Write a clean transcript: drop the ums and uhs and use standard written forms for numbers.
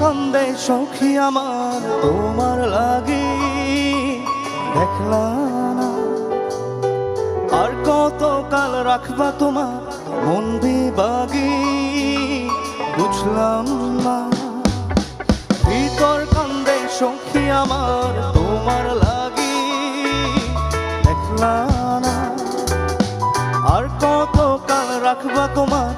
কান্দে সখী আমার তোমার লাগি, দেখলা না আর কত কাল রাখবা তোমার মন বিভাগী, বুঝলাম না। ভিতর কান্দে সখী আমার তোমার লাগি, দেখলা না আর কত কাল রাখবা তোমার